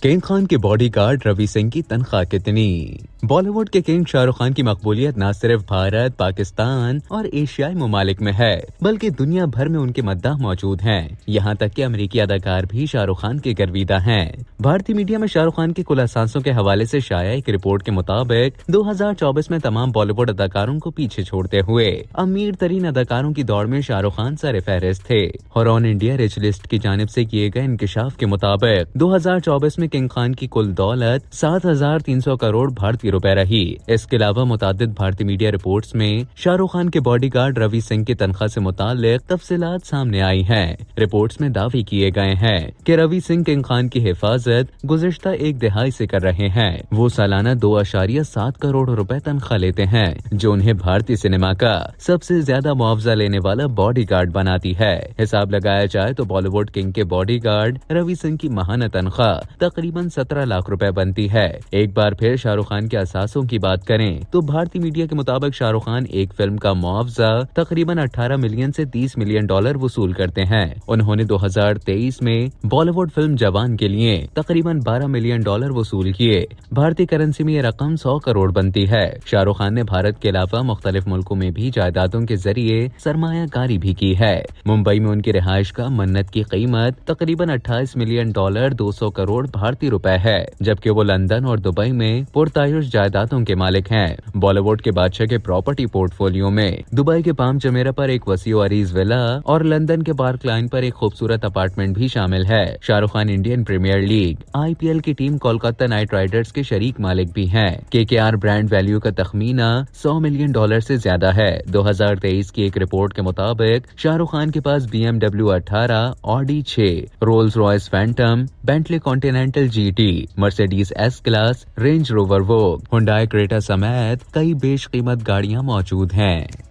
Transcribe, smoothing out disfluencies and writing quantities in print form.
King Khan के bodyguard Ravi Singh की तनख्वाह कितनी? बॉलीवुड के किंग शाहरुख खान की मकबूलियत न सिर्फ भारत, पाकिस्तान और एशियाई ममालिक में है, बल्कि दुनिया भर में उनके मद्दाह मौजूद हैं। यहाँ तक कि अमेरिकी अदाकार भी शाहरुख खान के गर्विदा हैं। भारतीय मीडिया में शाहरुख खान के कुल असांसों के हवाले से शाया एक रिपोर्ट के मुताबिक 2024 में तमाम बॉलीवुड अदाकारों को पीछे छोड़ते हुए अमीर तरीन अदाकारों की दौड़ में शाहरुख खान सर फहरिस्त थे। और ऑन इंडिया रिच लिस्ट की जानिब से किए गए इंकशाफ के मुताबिक 2024 में किंग खान की कुल दौलत 7,300 करोड़ भारतीय रुपए रही। इसके अलावा मुतादिद भारतीय मीडिया रिपोर्ट्स में शाहरुख खान के बॉडीगार्ड रवि सिंह की तनख्वाह से मुताल्लिक तफसीलात सामने आई हैं। रिपोर्ट्स में दावे किए गए हैं कि रवि सिंह किंग खान की हिफाजत गुज़िश्ता एक दिहाई से कर रहे हैं। वो सालाना 2.7 करोड़ रुपए तनख्वाह लेते हैं, जो उन्हें भारतीय सिनेमा का सबसे ज्यादा मुआवजा लेने वाला बॉडीगार्ड बनाती है। हिसाब लगाया जाए तो बॉलीवुड किंग के बॉडीगार्ड रवि सिंह की माहाना तनख्वाह तकरीबन 17 लाख रुपए बनती है। एक बार फिर शाहरुख खान के असासों की बात करें तो भारतीय मीडिया के मुताबिक शाहरुख खान एक फिल्म का मुआवजा तकरीबन 18 मिलियन से 30 मिलियन डॉलर वसूल करते हैं। उन्होंने 2023 में बॉलीवुड फिल्म जवान के लिए तकरीबन 12 मिलियन डॉलर वसूल किए। भारतीय करेंसी में ये रकम 100 करोड़ बनती है। शाहरुख खान ने भारत के अलावा मुख्तलिफ मुल्कों में भी जायदादों के जरिए सरमायाकारी भी की है। मुंबई में उनकी रिहाइश का मन्नत की कीमत तकरीबन 28 मिलियन डॉलर 200 करोड़ भारतीय रुपए है, जबकि वो लंदन और दुबई में पुरतायुश जायदादों के मालिक हैं। बॉलीवुड के बादशाह के प्रॉपर्टी पोर्टफोलियो में दुबई के पाम जमेरा पर एक वसीओ अरीज विला और लंदन के पार्क लाइन पर एक खूबसूरत अपार्टमेंट भी शामिल है। Shahrukh Khan Indian Premier League IPL की टीम कोलकाता नाइट राइडर्स के शरीक मालिक भी हैं। KKR ब्रांड वैल्यू का तखमीना 100 मिलियन डॉलर से ज्यादा है। 2023 की एक रिपोर्ट के मुताबिक शाहरुख खान के पास BMW 18, Audi 6, Rolls Royce Phantom, Bentley continental GT, Mercedes S class, range rover वोग, हुंडई क्रेटा समेत कई बेशकीमत गाड़ियां मौजूद हैं।